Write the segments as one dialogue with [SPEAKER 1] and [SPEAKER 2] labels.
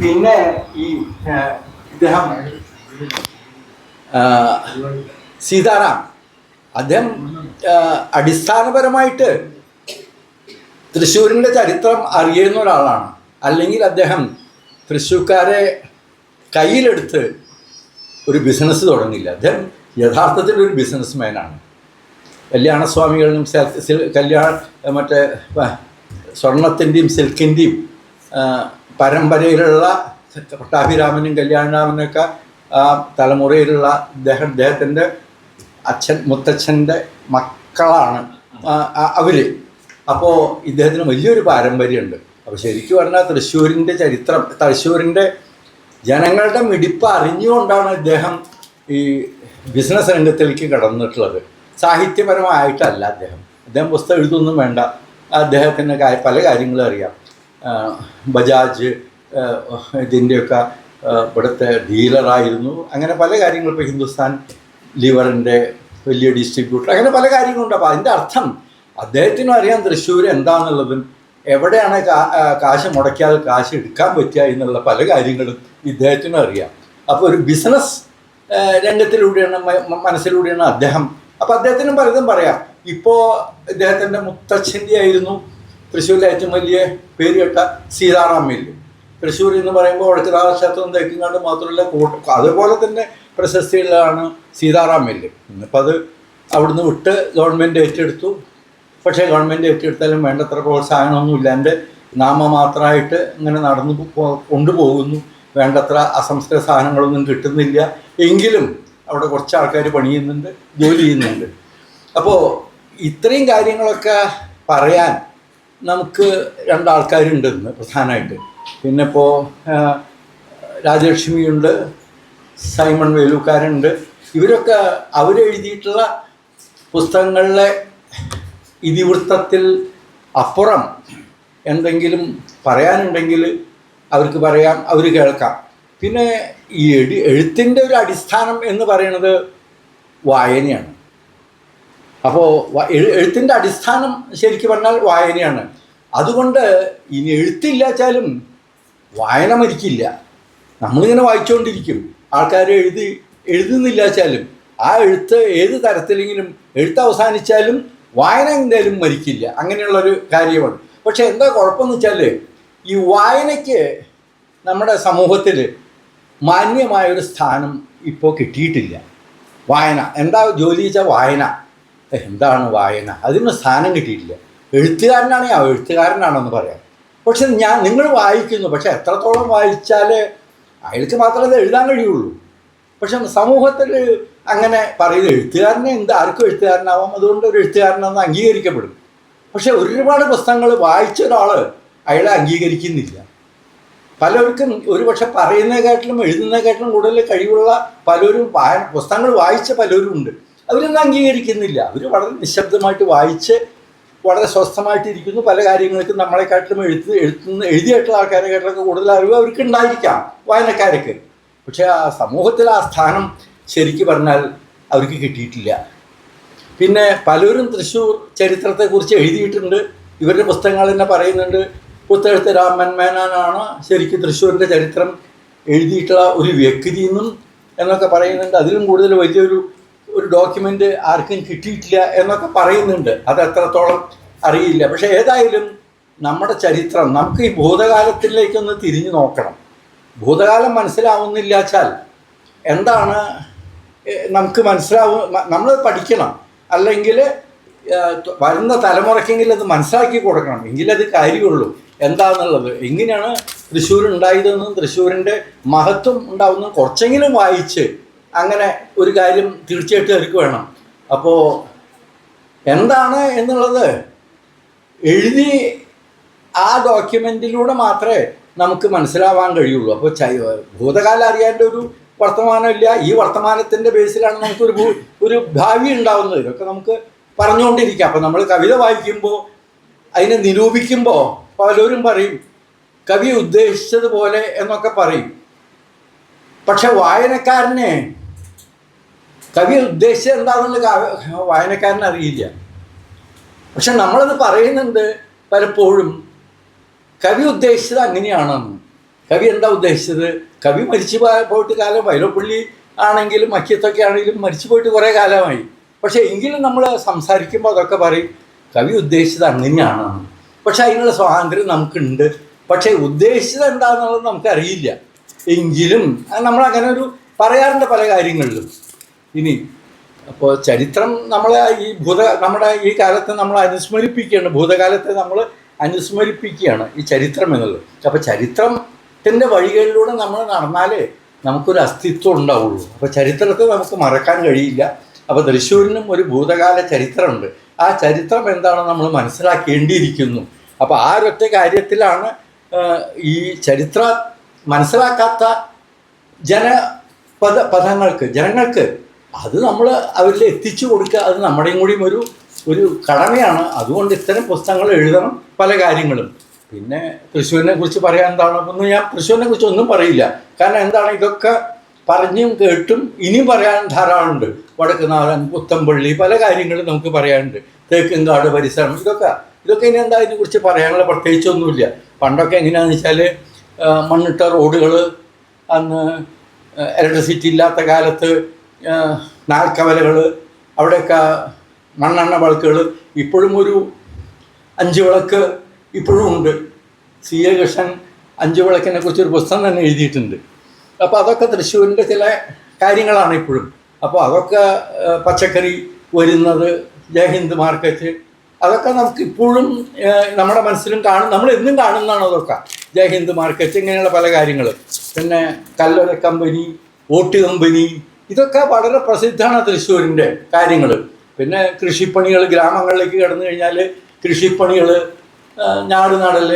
[SPEAKER 1] പിന്നെ ഈ ഇദ്ദേഹം സീതാറാം അദ്ദേഹം അടിസ്ഥാനപരമായിട്ട് തൃശ്ശൂരിൻ്റെ ചരിത്രം അറിയുന്ന ഒരാളാണ്. അല്ലെങ്കിൽ അദ്ദേഹം തൃശ്ശൂർക്കാരെ കയ്യിലെടുത്ത് ഒരു ബിസിനസ് തുടങ്ങില്ല. അദ്ദേഹം യഥാർത്ഥത്തിൽ ഒരു ബിസിനസ് മാനാണ്. കല്യാണസ്വാമികളിലും മറ്റേ സ്വർണത്തിൻ്റെയും സിൽക്കിൻ്റെയും പരമ്പരയിലുള്ള പട്ടാഭിരാമനും കല്യാണരാമനൊക്കെ തലമുറയിലുള്ള അദ്ദേഹത്തിൻ്റെ മുത്തച്ഛൻ്റെ മക്കളാണ് അവർ. അപ്പോൾ ഇദ്ദേഹത്തിന് വലിയൊരു പാരമ്പര്യമുണ്ട്. അപ്പോൾ ശരിക്കും പറഞ്ഞാൽ തൃശ്ശൂരിൻ്റെ ചരിത്രം, തൃശ്ശൂരിൻ്റെ ജനങ്ങളുടെ മിടിപ്പ് അറിഞ്ഞുകൊണ്ടാണ് ഇദ്ദേഹം ഈ ബിസിനസ് രംഗത്തിലേക്ക് കടന്നിട്ടുള്ളത്. സാഹിത്യപരമായിട്ടല്ല. അദ്ദേഹം പുസ്തകം എഴുതൊന്നും വേണ്ട. അദ്ദേഹത്തിന് പല കാര്യങ്ങളും അറിയാം. ബജാജ് ഇതിൻ്റെയൊക്കെ ഇവിടുത്തെ ഡീലറായിരുന്നു. അങ്ങനെ പല കാര്യങ്ങളും. ഇപ്പോൾ ഹിന്ദുസ്ഥാൻ ലിവറിൻ്റെ വലിയ ഡിസ്ട്രിബ്യൂട്ടർ, അങ്ങനെ പല കാര്യങ്ങളുണ്ട്. അപ്പോൾ അതിൻ്റെ അർത്ഥം അദ്ദേഹത്തിനും അറിയാം തൃശ്ശൂർ എന്താണെന്നുള്ളതും എവിടെയാണ് കാശ് മുടക്കിയാൽ കാശ് എടുക്കാൻ പറ്റുക എന്നുള്ള പല കാര്യങ്ങളും ഇദ്ദേഹത്തിനും അറിയാം. അപ്പോൾ ഒരു ബിസിനസ് രംഗത്തിലൂടെയാണ് മനസ്സിലൂടെയാണ് അദ്ദേഹം. അപ്പോൾ അദ്ദേഹത്തിനും പലതും പറയാം. ഇപ്പോൾ ഇദ്ദേഹത്തിൻ്റെ മുത്തച്ഛൻ്റെ ആയിരുന്നു തൃശ്ശൂരിലെ ഏറ്റവും വലിയ പേര് കേട്ട സീതാറാം മില്ല്. തൃശ്ശൂർ എന്ന് പറയുമ്പോൾ വടക്കുനാഥ ക്ഷേത്രം തേക്കിങ്ങാണ്ട് മാത്രമല്ല അതുപോലെ തന്നെ പ്രശസ്തിയുള്ളതാണ് സീതാറാം മില്ല്. ഇന്നിപ്പോൾ അത് അവിടുന്ന് വിട്ട് ഗവൺമെൻറ് ഏറ്റെടുത്തു. പക്ഷേ ഗവൺമെൻറ് ഏറ്റെടുത്താലും വേണ്ടത്ര പ്രോത്സാഹനമൊന്നുമില്ല. എൻ്റെ നാമമാത്രമായിട്ട് ഇങ്ങനെ നടന്നു കൊണ്ടുപോകുന്നു. വേണ്ടത്ര അസംസ്കൃത സാധനങ്ങളൊന്നും കിട്ടുന്നില്ല. എങ്കിലും അവിടെ കുറച്ച് ആൾക്കാർ പണിയുന്നുണ്ട്, ജോലി ചെയ്യുന്നുണ്ട്. അപ്പോൾ ഇത്രയും കാര്യങ്ങളൊക്കെ പറയാൻ നമുക്ക് രണ്ടാൾക്കാരുണ്ടെന്ന് പ്രധാനമായിട്ട്. പിന്നെ ഇപ്പോൾ രാജലക്ഷ്മിയുണ്ട്, സൈമൺ വേലൂക്കാരുണ്ട്. ഇവരൊക്കെ അവരെഴുതിയിട്ടുള്ള പുസ്തകങ്ങളിലെ ഇതിവൃത്തത്തിൽ അപ്പുറം എന്തെങ്കിലും പറയാനുണ്ടെങ്കിൽ അവർക്ക് പറയാം, അവർ കേൾക്കാം. പിന്നെ ഈ എഴുത്തിൻ്റെ ഒരു അടിസ്ഥാനം എന്ന് പറയുന്നത് വായനയാണ്. അപ്പോൾ എഴുത്തിൻ്റെ അടിസ്ഥാനം ശരിക്കും പറഞ്ഞാൽ വായനയാണ്. അതുകൊണ്ട് ഇനി എഴുത്തില്ലാച്ചാലും വായന മരിക്കില്ല. നമ്മളിങ്ങനെ വായിച്ചുകൊണ്ടിരിക്കും. ആൾക്കാർ എഴുതുന്നില്ലാച്ചാലും ആ എഴുത്ത് ഏത് തരത്തിലെങ്കിലും എഴുത്ത് അവസാനിച്ചാലും വായന എന്തായാലും മരിക്കില്ല. അങ്ങനെയുള്ളൊരു കാര്യമാണ്. പക്ഷെ എന്താ കുഴപ്പമെന്ന് വെച്ചാൽ ഈ വായനയ്ക്ക് നമ്മുടെ സമൂഹത്തിൽ മാന്യമായൊരു സ്ഥാനം ഇപ്പോൾ കിട്ടിയിട്ടില്ല. വായന എന്താ ജോലി വെച്ചാൽ വായന എന്താണ് വായന, അതിന് സ്ഥാനം കിട്ടിയിട്ടില്ല. എഴുത്തുകാരനാണെങ്കിൽ എഴുത്തുകാരനാണെന്ന് പറയാം. പക്ഷെ നിങ്ങൾ വായിക്കുന്നു, പക്ഷെ എത്രത്തോളം വായിച്ചാൽ അയാൾക്ക് മാത്രമേ എഴുതാൻ കഴിയുള്ളൂ. പക്ഷെ സമൂഹത്തിൽ അങ്ങനെ പറയുന്നത് എഴുത്തുകാരനെ ആർക്കും എഴുത്തുകാരനാവാം, അതുകൊണ്ട് ഒരു എഴുത്തുകാരനെന്ന് അംഗീകരിക്കപ്പെടും. പക്ഷെ ഒരുപാട് പുസ്തകങ്ങൾ വായിച്ച ഒരാൾ അയാളെ അംഗീകരിക്കുന്നില്ല. പലർക്കും ഒരുപക്ഷെ പറയുന്നതിനെക്കാട്ടിലും എഴുതുന്നതിനെക്കാട്ടിലും കൂടുതൽ കഴിവുള്ള പലരും പുസ്തകങ്ങൾ വായിച്ച പലരും ഉണ്ട്. അവരൊന്നും അംഗീകരിക്കുന്നില്ല. അവർ വളരെ നിശബ്ദമായിട്ട് വായിച്ച് വളരെ സ്വസ്ഥമായിട്ടിരിക്കുന്നു. പല കാര്യങ്ങൾക്കും നമ്മളെക്കാട്ടിലും എഴുതിയായിട്ടുള്ള ആൾക്കാരെക്കാട്ടിലൊക്കെ കൂടുതൽ അറിവ് അവർക്ക് ഉണ്ടായിരിക്കാം, വായനക്കാർക്ക്. പക്ഷേ ആ സമൂഹത്തിൽ ആ സ്ഥാനം ശരിക്കും പറഞ്ഞാൽ അവർക്ക് കിട്ടിയിട്ടില്ല. പിന്നെ പലരും തൃശ്ശൂർ ചരിത്രത്തെക്കുറിച്ച് എഴുതിയിട്ടുണ്ട്. ഇവരുടെ പുസ്തകങ്ങൾ തന്നെ പറയുന്നുണ്ട്. പുസ്തകത്തെ രാമൻ മേനോനാണ് ശരിക്കും തൃശ്ശൂരിൻ്റെ ചരിത്രം എഴുതിയിട്ടുള്ള ഒരു വ്യക്തി എന്നൊക്കെ പറയുന്നുണ്ട്. അതിലും കൂടുതൽ വലിയൊരു ഡോക്യുമെൻ്റ് ആർക്കും കിട്ടിയിട്ടില്ല എന്നൊക്കെ പറയുന്നുണ്ട്. അത് എത്രത്തോളം അറിയില്ല. പക്ഷേ ഏതായാലും നമ്മുടെ ചരിത്രം നമുക്ക് ഈ ഭൂതകാലത്തിലേക്കൊന്ന് തിരിഞ്ഞു നോക്കണം. ഭൂതകാലം മനസ്സിലാവുന്നില്ലാച്ചാൽ എന്താണ് നമുക്ക് നമ്മൾ പഠിക്കണം. അല്ലെങ്കിൽ വരുന്ന തലമുറയ്ക്കെങ്കിലും അത് മനസ്സിലാക്കി കൊടുക്കണം. എങ്കിലത് കാര്യമുള്ളൂ എന്താണെന്നുള്ളത്. എങ്ങനെയാണ് തൃശ്ശൂർ ഉണ്ടായതെന്നും തൃശ്ശൂരിൻ്റെ മഹത്വം ഉണ്ടാവുന്നതും കുറച്ചെങ്കിലും വായിച്ച് അങ്ങനെ ഒരു കാര്യം തീർച്ചയായിട്ടും അവർക്ക് വേണം. അപ്പോൾ എന്താണ് എന്നുള്ളത് എഴുതി ആ ഡോക്യുമെൻറ്റിലൂടെ മാത്രമേ നമുക്ക് മനസ്സിലാവാൻ കഴിയുള്ളൂ. അപ്പോൾ ഭൂതകാലം അറിയാൻ്റെ ഒരു വർത്തമാനമില്ല. ഈ വർത്തമാനത്തിൻ്റെ ബേസിലാണ് നമുക്കൊരു ഭാവി ഉണ്ടാവുന്നത്. ഇതൊക്കെ നമുക്ക് പറഞ്ഞുകൊണ്ടിരിക്കുക. അപ്പോൾ നമ്മൾ കവിത വായിക്കുമ്പോൾ അതിനെ നിരൂപിക്കുമ്പോൾ പലരും പറയും കവി ഉദ്ദേശിച്ചതുപോലെ എന്നൊക്കെ പറയും. പക്ഷെ വായനക്കാരനെ കവി ഉദ്ദേശിച്ചത് എന്താണെന്നുള്ള വായനക്കാരന് അറിയില്ല. പക്ഷെ നമ്മളത് പറയുന്നുണ്ട് പലപ്പോഴും കവി ഉദ്ദേശിച്ചത് അങ്ങനെയാണെന്ന്. കവി എന്താ ഉദ്ദേശിച്ചത്? കവി മരിച്ചു പോയിട്ട് കാലം, വൈലോപ്പള്ളി ആണെങ്കിലും മക്കിയത്തൊക്കെ ആണെങ്കിലും മരിച്ചു പോയിട്ട് കുറേ കാലമായി. പക്ഷേ എങ്കിലും നമ്മൾ സംസാരിക്കുമ്പോൾ അതൊക്കെ പറയും കവി ഉദ്ദേശിച്ചത് അങ്ങനെയാണ്. പക്ഷെ അതിനുള്ള സ്വാതന്ത്ര്യം നമുക്കുണ്ട്. പക്ഷേ ഉദ്ദേശിച്ചത് എന്താണെന്നുള്ളത് നമുക്കറിയില്ല. എങ്കിലും നമ്മളങ്ങനെ ഒരു പറയാറുണ്ട് പല കാര്യങ്ങളിലും. ഇനി അപ്പോൾ ചരിത്രം നമ്മളെ നമ്മുടെ ഈ കാലത്ത് നമ്മൾ അനുസ്മരിപ്പിക്കുകയാണ്, ഭൂതകാലത്തെ നമ്മൾ അനുസ്മരിപ്പിക്കുകയാണ് ഈ ചരിത്രം എന്നുള്ളത്. അപ്പോൾ ചരിത്രത്തിൻ്റെ വഴികളിലൂടെ നമ്മൾ നടന്നാലേ നമുക്കൊരു അസ്തിത്വം ഉണ്ടാവുള്ളൂ. അപ്പോൾ ചരിത്രത്തെ നമുക്ക് മറക്കാൻ കഴിയില്ല. അപ്പോൾ തൃശ്ശൂരിനും ഒരു ഭൂതകാല ചരിത്രമുണ്ട്. ആ ചരിത്രം എന്താണെന്ന് നമ്മൾ മനസ്സിലാക്കേണ്ടിയിരിക്കുന്നു. അപ്പോൾ ആ ഒരൊറ്റ കാര്യത്തിലാണ് ഈ ചരിത്രം മനസ്സിലാക്കാത്ത ജനങ്ങൾക്ക് അത് നമ്മൾ അവരിൽ എത്തിച്ചു കൊടുക്കുക, അത് നമ്മുടെയും കൂടിയും ഒരു കടമയാണ്. അതുകൊണ്ട് ഇത്തരം പുസ്തകങ്ങൾ എഴുതണം, പല കാര്യങ്ങളും. പിന്നെ തൃശ്ശൂരിനെ കുറിച്ച് പറയാൻ എന്താണ്, ഒന്നും ഞാൻ തൃശ്ശൂരിനെ കുറിച്ച് ഒന്നും പറയില്ല. കാരണം എന്താണ്, ഇതൊക്കെ പറഞ്ഞും കേട്ടും ഇനിയും പറയാൻ ധാരാളമുണ്ട്. വടക്കുനാഥൻ, പുത്തമ്പള്ളി, പല കാര്യങ്ങളും നമുക്ക് പറയാനുണ്ട്. തേക്കുംകാട് പരിസരം, ഇതൊക്കെ ഇനി എന്താ ഇതിനെക്കുറിച്ച് പറയാനുള്ള പ്രത്യേകിച്ചൊന്നുമില്ല. പണ്ടൊക്കെ എങ്ങനെയാണെന്ന് വെച്ചാൽ മണ്ണിട്ട റോഡുകൾ, അന്ന് ഇലക്ട്രിസിറ്റി ഇല്ലാത്ത കാലത്ത് നാൽക്കവലകൾ, അവിടെയൊക്കെ മണ്ണെണ്ണ വിളക്കുകൾ, ഇപ്പോഴും ഒരു 5 വിളക്ക് ഇപ്പോഴും ഉണ്ട്. C.A. കൃഷ്ണൻ 5 വിളക്കിനെ കുറിച്ചൊരു പുസ്തകം തന്നെ എഴുതിയിട്ടുണ്ട്. അപ്പോൾ അതൊക്കെ തൃശ്ശൂരിൻ്റെ ചില കാര്യങ്ങളാണ് ഇപ്പോഴും. അപ്പോൾ അതൊക്കെ പച്ചക്കറി വരുന്നത്, ജയഹിന്ദ് മാർക്കറ്റ്, അതൊക്കെ നമുക്ക് ഇപ്പോഴും നമ്മുടെ മനസ്സിലും നമ്മൾ എന്നും കാണുന്നതാണ്. അതൊക്കെ ജയഹിന്ദ് മാർക്കറ്റ്, ഇങ്ങനെയുള്ള പല കാര്യങ്ങൾ. പിന്നെ കല്ലറ കമ്പനി, ഓട്ട് കമ്പനി, ഇതൊക്കെ വളരെ പ്രസിദ്ധമാണ് തൃശ്ശൂരിൻ്റെ കാര്യങ്ങൾ. പിന്നെ കൃഷിപ്പണികൾ, ഗ്രാമങ്ങളിലേക്ക് കടന്നു കഴിഞ്ഞാൽ കൃഷിപ്പണികൾ, ഞാട് നടൽ,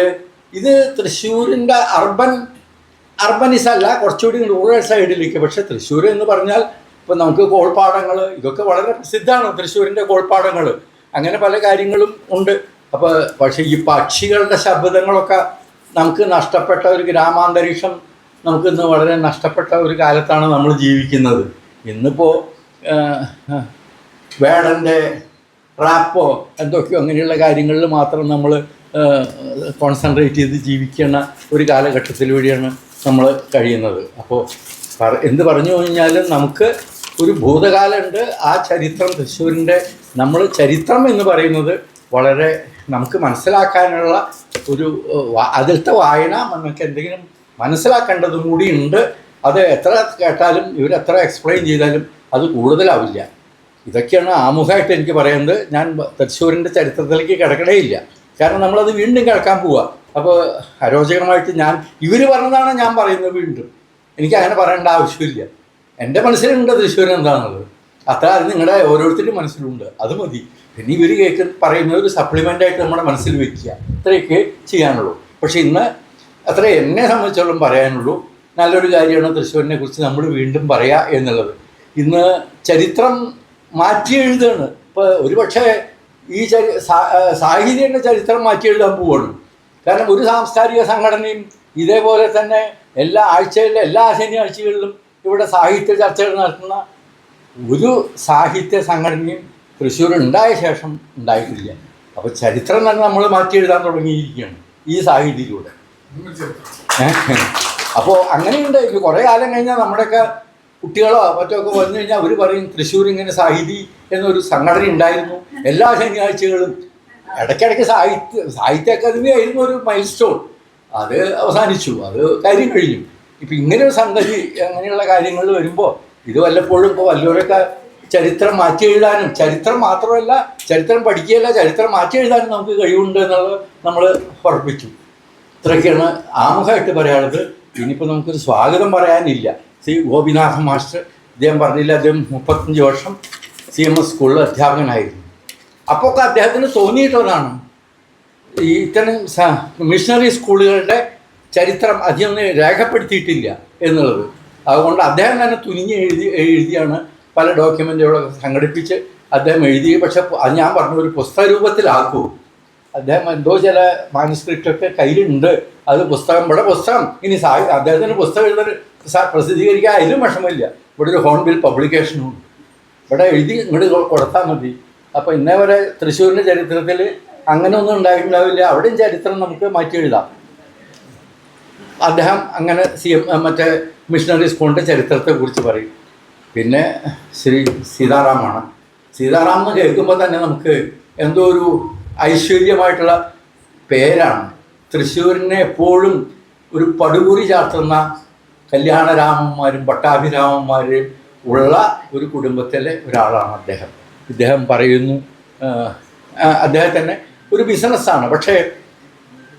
[SPEAKER 1] ഇത് തൃശ്ശൂരിൻ്റെ അർബനിസല്ല, കുറച്ചുകൂടി റൂറൽ സൈഡിലേക്ക്. പക്ഷേ തൃശ്ശൂർ എന്ന് പറഞ്ഞാൽ ഇപ്പോൾ നമുക്ക് കോൾപ്പാടങ്ങൾ, ഇതൊക്കെ വളരെ പ്രസിദ്ധമാണ് തൃശ്ശൂരിൻ്റെ കോൾപ്പാടങ്ങൾ. അങ്ങനെ പല കാര്യങ്ങളും ഉണ്ട്. അപ്പോൾ പക്ഷേ ഈ പക്ഷികളുടെ ശബ്ദങ്ങളൊക്കെ നമുക്ക് നഷ്ടപ്പെട്ട ഒരു ഗ്രാമാന്തരീക്ഷം നമുക്കിന്ന് വളരെ നഷ്ടപ്പെട്ട ഒരു കാലത്താണ് നമ്മൾ ജീവിക്കുന്നത്. ഇന്നിപ്പോൾ വേടൻ്റെ റാപ്പോ എന്തൊക്കെയോ അങ്ങനെയുള്ള കാര്യങ്ങളിൽ മാത്രം നമ്മൾ കോൺസെൻട്രേറ്റ് ചെയ്ത് ജീവിക്കുന്ന ഒരു കാലഘട്ടത്തിലൂടെയാണ് നമ്മൾ കഴിയുന്നത്. അപ്പോൾ എന്ത് പറഞ്ഞു കഴിഞ്ഞാലും നമുക്ക് ഒരു ഭൂതകാലമുണ്ട്. ആ ചരിത്രം തൃശ്ശൂരിൻ്റെ, നമ്മൾ ചരിത്രം എന്ന് പറയുന്നത് വളരെ നമുക്ക് മനസ്സിലാക്കാനുള്ള ഒരു അതിലത്തെ വായന നമുക്ക് എന്തെങ്കിലും മനസ്സിലാക്കേണ്ടതും കൂടി ഉണ്ട്. അത് എത്ര കേട്ടാലും ഇവരെത്ര എക്സ്പ്ലെയിൻ ചെയ്താലും അത് കൂടുതലാവില്ല. ഇതൊക്കെയാണ് ആമുഖമായിട്ട് എനിക്ക് പറയുന്നത്. ഞാൻ തൃശ്ശൂരിൻ്റെ ചരിത്രത്തിലേക്ക് കിടക്കണേയില്ല, കാരണം നമ്മളത് വീണ്ടും കിടക്കാൻ പോവുക. അപ്പോൾ അരോചകമായിട്ട് ഇവർ പറഞ്ഞതാണ് ഞാൻ പറയുന്നത്. വീണ്ടും എനിക്ക് അങ്ങനെ പറയേണ്ട ആവശ്യമില്ല. എൻ്റെ മനസ്സിലുണ്ട് തൃശ്ശൂർ എന്താണെന്നുള്ളത്. അത്ര അത് നിങ്ങളുടെ ഓരോരുത്തരും മനസ്സിലുണ്ട്, അത് മതി. പിന്നെ ഇവർ പറയുന്ന ഒരു സപ്ലിമെൻ്റായിട്ട് നമ്മുടെ മനസ്സിൽ വയ്ക്കുക, ഇത്രയൊക്കെ ചെയ്യാനുള്ളൂ. പക്ഷേ ഇന്ന് അത്ര എന്നെ സംബന്ധിച്ചോളം പറയാനുള്ളൂ. നല്ലൊരു കാര്യമാണ് തൃശ്ശൂരിനെ കുറിച്ച് നമ്മൾ വീണ്ടും പറയുക എന്നുള്ളത്. ഇന്ന് ചരിത്രം മാറ്റി എഴുതുകയാണ്. ഇപ്പോൾ ഒരുപക്ഷെ ഈ സാഹിത്യൻ്റെ ചരിത്രം മാറ്റി എഴുതാൻ പോവുകയാണ്. കാരണം ഒരു സാംസ്കാരിക സംഘടനയും ഇതേപോലെ തന്നെ എല്ലാ ശനിയാഴ്ചകളിലും ഇവിടെ സാഹിത്യ ചർച്ചകൾ നടത്തുന്ന ഒരു സാഹിത്യ സംഘടനയും തൃശ്ശൂർ ഉണ്ടായ ശേഷം ഉണ്ടായിട്ടില്ല. അപ്പോൾ ചരിത്രം തന്നെ നമ്മൾ മാറ്റി എഴുതാൻ തുടങ്ങിയിരിക്കുകയാണ് ഈ സാഹിത്യത്തിലൂടെ. അപ്പോൾ അങ്ങനെയുണ്ട്. ഇത് കുറേ കാലം കഴിഞ്ഞാൽ നമ്മുടെയൊക്കെ കുട്ടികളോ മറ്റൊക്കെ വന്നു കഴിഞ്ഞാൽ അവർ പറയും തൃശ്ശൂർ ഇങ്ങനെ സാഹിതി എന്നൊരു സംഘടന ഉണ്ടായിരുന്നു. എല്ലാ ശനിയാഴ്ചകളും ഇടയ്ക്കിടയ്ക്ക് സാഹിത്യ അക്കാദമി ആയിരുന്നു ഒരു മൈൽ സ്റ്റോൺ. അത് അവസാനിച്ചു, അത് കാര്യം കഴിഞ്ഞു. ഇപ്പം ഇങ്ങനെയൊരു സംഗതി അങ്ങനെയുള്ള കാര്യങ്ങൾ വരുമ്പോൾ ഇത് വല്ലപ്പോഴും ഇപ്പോൾ വല്ലവരൊക്കെ ചരിത്രം മാറ്റി എഴുതാനും, ചരിത്രം മാത്രമല്ല ചരിത്രം പഠിക്കുകയല്ല, ചരിത്രം മാറ്റി എഴുതാനും നമുക്ക് കഴിവുണ്ട് എന്നുള്ളത് നമ്മൾ ഉറപ്പിച്ചു. ഇത്രയൊക്കെയാണ് ആമുഖമായിട്ട് പറയാനുള്ളത്. ഇനിയിപ്പോൾ നമുക്കൊരു സ്വാഗതം പറയാനില്ല. ഗോപിനാഥൻ മാസ്റ്റർ, അദ്ദേഹം പറഞ്ഞില്ല, അദ്ദേഹം 35 വർഷം CMS സ്കൂളിൽ അധ്യാപകനായിരുന്നു. അപ്പോൾ ഒക്കെ അദ്ദേഹത്തിന് തോന്നിയിട്ടതാണ് ഈ ഇത്തരം മിഷണറി സ്കൂളുകളുടെ ചരിത്രം അധികമൊന്നും രേഖപ്പെടുത്തിയിട്ടില്ല എന്നുള്ളത്. അതുകൊണ്ട് അദ്ദേഹം തന്നെ തുനിഞ്ഞ് എഴുതിയാണ് പല ഡോക്യുമെൻറ്റുകളൊക്കെ സംഘടിപ്പിച്ച് അദ്ദേഹം എഴുതി. പക്ഷെ അത് ഞാൻ പറഞ്ഞ ഒരു പുസ്തക രൂപത്തിലാക്കൂ. അദ്ദേഹം എന്തോ ചില മാനുസ്ക്രിപ്റ്റൊക്കെ കയ്യിലുണ്ട്. അത് പുസ്തകം ഇനി അദ്ദേഹത്തിന് പുസ്തകം എഴുതാൻ പ്രസിദ്ധീകരിക്കാൻ അതിലും വിഷമമില്ല. ഇവിടെ ഒരു ഹോൺബിൽ പബ്ലിക്കേഷനും ഉണ്ട്. ഇവിടെ എഴുതി ഇങ്ങോട്ട് കൊടുത്താൽ മതി. അപ്പോൾ ഇന്നേ വരെ തൃശ്ശൂരിൻ്റെ ചരിത്രത്തിൽ അങ്ങനെ ഒന്നും ഉണ്ടായിട്ടുണ്ടാവില്ല. അവിടെയും ചരിത്രം നമുക്ക് മാറ്റി എഴുതാം. അദ്ദേഹം അങ്ങനെ മറ്റേ മിഷണറി സ്കൂളിൻ്റെ ചരിത്രത്തെക്കുറിച്ച് പറയും. പിന്നെ ശ്രീ സീതാറാമാണ്. സീതാറാം എന്ന് കേൾക്കുമ്പോൾ തന്നെ നമുക്ക് എന്തോ ഒരു ഐശ്വര്യമായിട്ടുള്ള പേരാണ്. തൃശ്ശൂരിനെ എപ്പോഴും ഒരു പടുകുറി ചാർത്തുന്ന കല്യാണരാമന്മാരും പട്ടാഭിരാമന്മാരും ഉള്ള ഒരു കുടുംബത്തിലെ ഒരാളാണ് അദ്ദേഹം. ഇദ്ദേഹം പറയുന്നു, അദ്ദേഹത്തിൻ്റെ ഒരു ബിസിനസ്സാണ്. പക്ഷേ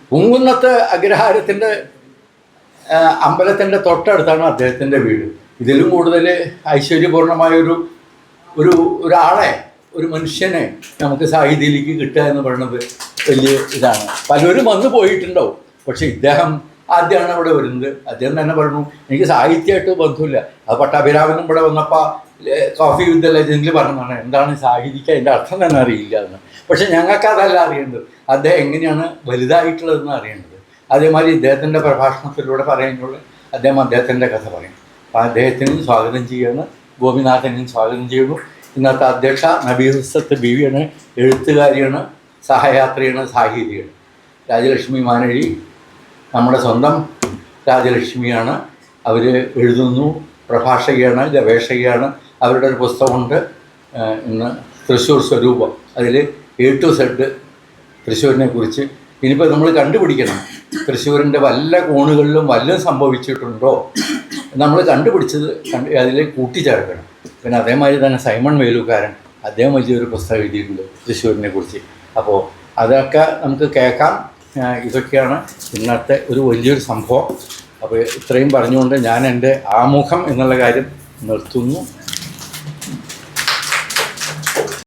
[SPEAKER 1] പൂങ്കുന്നത്ത് അഗ്രഹാരത്തിൻ്റെ അമ്പലത്തിൻ്റെ തൊട്ടടുത്താണ് അദ്ദേഹത്തിൻ്റെ വീട്. ഇതിലും കൂടുതൽ ഐശ്വര്യപൂർണമായൊരു ഒരാളെ, ഒരു മനുഷ്യനെ നമുക്ക് സാഹിത്യത്തിലേക്ക് കിട്ടുക എന്ന് പറയുന്നത് വലിയ ഇതാണ്. പലരും വന്നു പോയിട്ടുണ്ടാവും, പക്ഷേ ഇദ്ദേഹം ആദ്യമാണ് ഇവിടെ വരുന്നത്. അദ്ദേഹം തന്നെ പറഞ്ഞു, എനിക്ക് സാഹിത്യമായിട്ട് ബന്ധമില്ല. അത് പട്ടാഭിരാമനും ഇവിടെ വന്നപ്പോൾ കോഫി വിത്ത് ലെജൻഡിൽ പറഞ്ഞതാണ്, എന്താണ് സാഹിത്യക്ക് അതിൻ്റെ അർത്ഥം തന്നെ അറിയില്ല എന്ന്. പക്ഷേ ഞങ്ങൾക്ക് അതല്ല അറിയേണ്ടത്, അദ്ദേഹം എങ്ങനെയാണ് വലുതായിട്ടുള്ളതെന്ന് അറിയേണ്ടത്. അതേമാതിരി ഇദ്ദേഹത്തിൻ്റെ പ്രഭാഷണത്തിലൂടെ പറയുന്നത് അദ്ദേഹത്തിൻ്റെ കഥ പറയും. അപ്പോൾ അദ്ദേഹത്തിനും സ്വാഗതം ചെയ്യുകയാണ്, ഗോപിനാഥനെയും സ്വാഗതം ചെയ്യുന്നു. ഇന്നത്തെ അധ്യക്ഷ നബീറുസത്ത് ബീവിയാണ്, എഴുത്തുകാരിയാണ്, സഹയാത്രിയാണ്, സാഹിതിയാണ്. രാജലക്ഷ്മി മാനഴി നമ്മുടെ സ്വന്തം രാജലക്ഷ്മിയാണ്. അവർ എഴുതുന്നു, പ്രഭാഷകയാണ്, ഗവേഷകയാണ്. അവരുടെ ഒരു പുസ്തകമുണ്ട് ഇന്ന്, തൃശ്ശൂർ സ്വരൂപം. അതിൽ A to Z തൃശ്ശൂരിനെ കുറിച്ച്. ഇനിയിപ്പോൾ നമ്മൾ കണ്ടുപിടിക്കണം, തൃശ്ശൂരിൻ്റെ വല്ല കോണുകളിലും വല്ലതും സംഭവിച്ചിട്ടുണ്ടോ നമ്മൾ കണ്ടുപിടിച്ചത് അതിൽ കൂട്ടിച്ചേർക്കണം. പിന്നെ അതേമാതിരി തന്നെ സൈമൺ വേലൂക്കാരൻ, അദ്ദേഹം വലിയൊരു പുസ്തകം എഴുതിയിട്ടുണ്ട് തൃശ്ശൂരിനെ കുറിച്ച്. അപ്പോൾ അതൊക്കെ നമുക്ക് കേൾക്കാം. ഇതൊക്കെയാണ് ഇന്നത്തെ ഒരു വലിയൊരു സംഭവം. അപ്പോൾ ഇത്രയും പറഞ്ഞുകൊണ്ട് ഞാൻ എൻ്റെ ആമുഖം എന്നുള്ള കാര്യം നിർത്തുന്നു.